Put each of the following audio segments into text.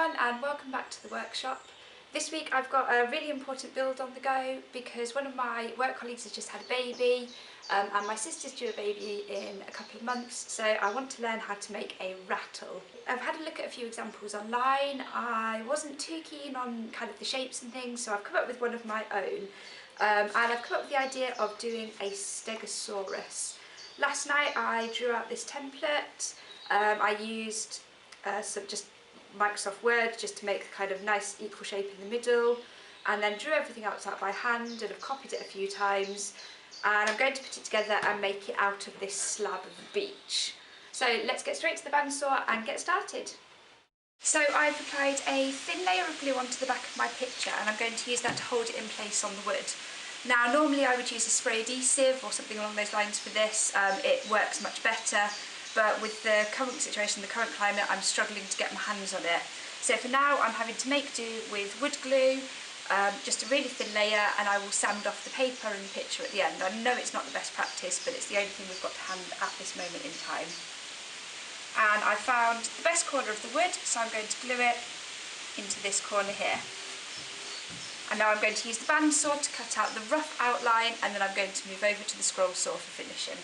everyone and welcome back to the workshop. This week I've got a really important build on the go because one of my work colleagues has just had a baby and my sister's due a baby in a couple of months, so I want to learn how to make a rattle. I've had a look at a few examples online. I wasn't too keen on kind of the shapes and things, so I've come up with one of my own and I've come up with the idea of doing a stegosaurus. Last night I drew out this template. I used some just Microsoft Word just to make a kind of nice equal shape in the middle, and then drew everything else out by hand and have copied it a few times, and I'm going to put it together and make it out of this slab of beech. So let's get straight to the bandsaw and get started. So I've applied a thin layer of glue onto the back of my picture and I'm going to use that to hold it in place on the wood. Now normally I would use a spray adhesive or something along those lines for this. It works much better. But with the current situation, the current climate, I'm struggling to get my hands on it. So for now, I'm having to make do with wood glue, just a really thin layer, and I will sand off the paper and the picture at the end. I know it's not the best practice, but it's the only thing we've got to hand at this moment in time. And I found the best corner of the wood, so I'm going to glue it into this corner here. And now I'm going to use the bandsaw to cut out the rough outline, and then I'm going to move over to the scroll saw for finishing.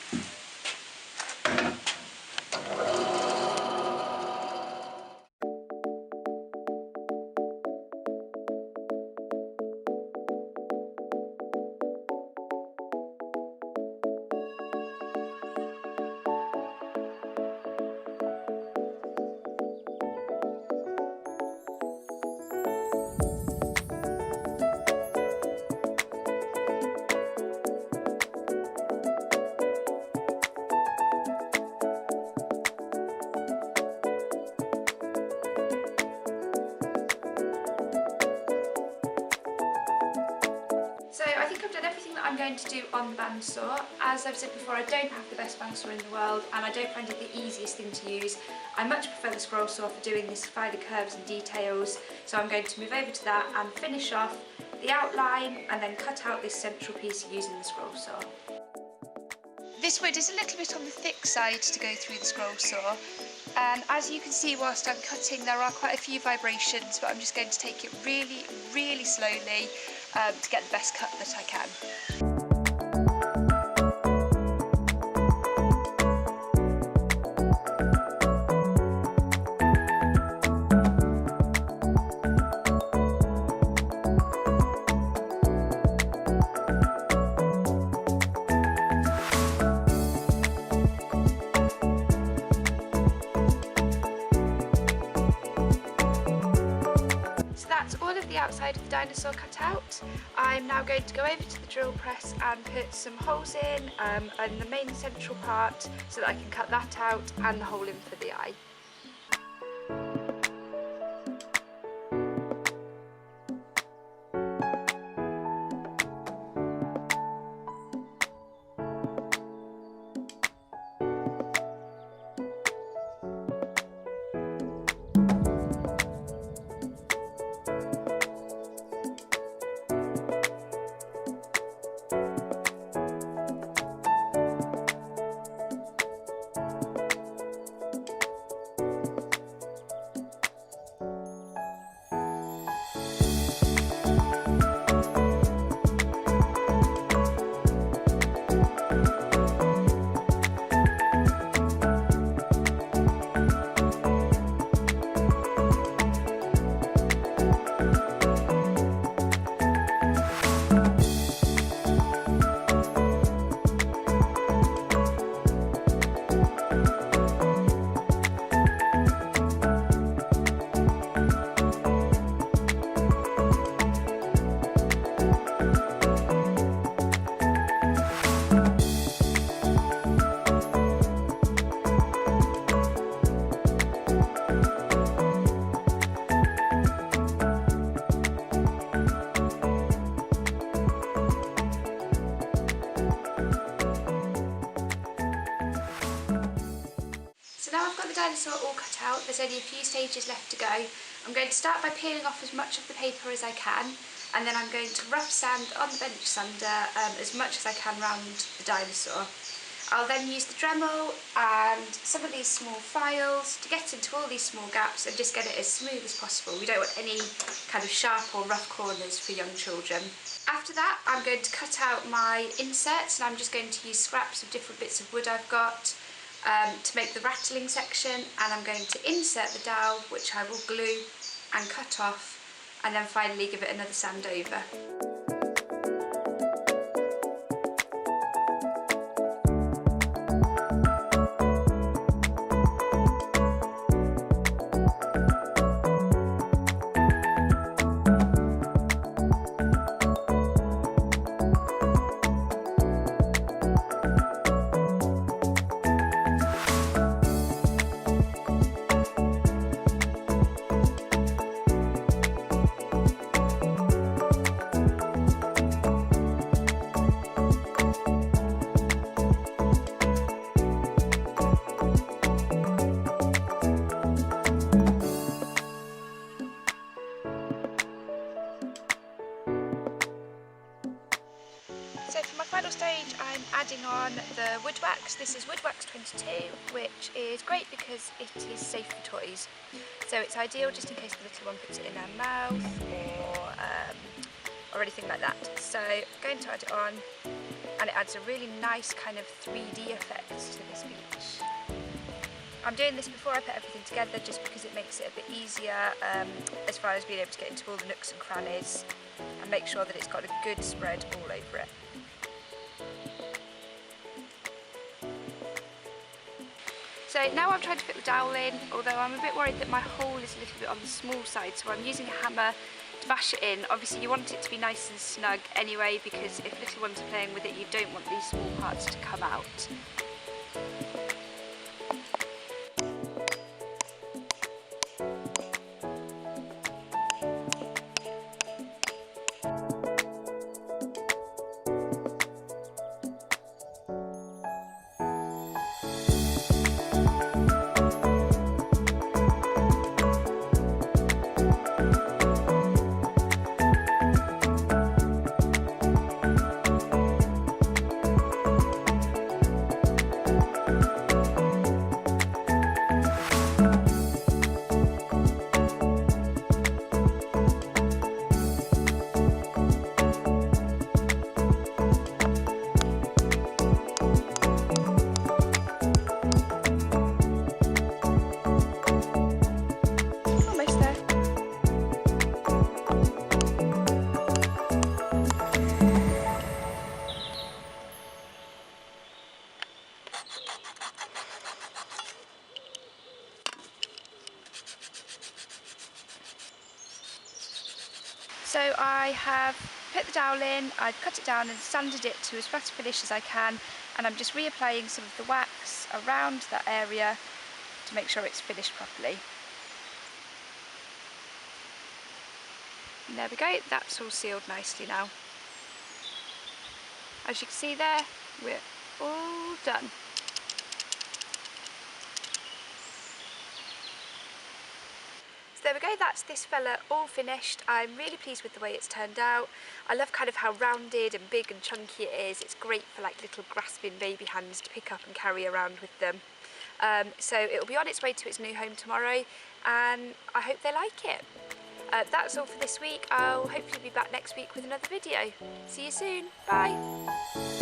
I'm going to do on the bandsaw. As I've said before, I don't have the best bandsaw in the world and I don't find it the easiest thing to use. I much prefer the scroll saw for doing this finer curves and details, so I'm going to move over to that and finish off the outline and then cut out this central piece using the scroll saw. This wood is a little bit on the thick side to go through the scroll saw, and as you can see whilst I'm cutting there are quite a few vibrations, but I'm just going to take it really slowly to get the best cut that I can. The outside of the dinosaur cut out. I'm now going to go over to the drill press and put some holes in the main central part so that I can cut that out and the hole in for the eye. Dinosaur all cut out, there's only a few stages left to go. I'm going to start by peeling off as much of the paper as I can, and then I'm going to rough sand on the bench sander as much as I can around the dinosaur. I'll then use the Dremel and some of these small files to get into all these small gaps and just get it as smooth as possible. We don't want any kind of sharp or rough corners for young children. After that, I'm going to cut out my inserts, and I'm just going to use scraps of different bits of wood I've got to make the rattling section, and I'm going to insert the dowel, which I will glue and cut off, and then finally give it another sand over. So for my final stage, I'm adding on the wood wax. This is wood wax 22, which is great because it is safe for toys. So it's ideal just in case the little one puts it in their mouth or anything like that. So I'm going to add it on, and it adds a really nice kind of 3D effect to this beech. I'm doing this before I put everything together just because it makes it a bit easier as far as being able to get into all the nooks and crannies and make sure that it's got a good spread all over it. So now I'm trying to fit the dowel in, although I'm a bit worried that my hole is a little bit on the small side, so I'm using a hammer to bash it in. Obviously you want it to be nice and snug anyway, because if little ones are playing with it, you don't want these small parts to come out. So I have put the dowel in, I've cut it down and sanded it to as flat a finish as I can, and I'm just reapplying some of the wax around that area to make sure it's finished properly. And there we go, that's all sealed nicely now. As you can see there, we're all done. So there we go, that's this fella all finished. I'm really pleased with the way it's turned out. I love kind of how rounded and big and chunky it is. It's great for like little grasping baby hands to pick up and carry around with them. So it'll be on its way to its new home tomorrow, and I hope they like it. That's all for this week. I'll hopefully be back next week with another video. See you soon, bye!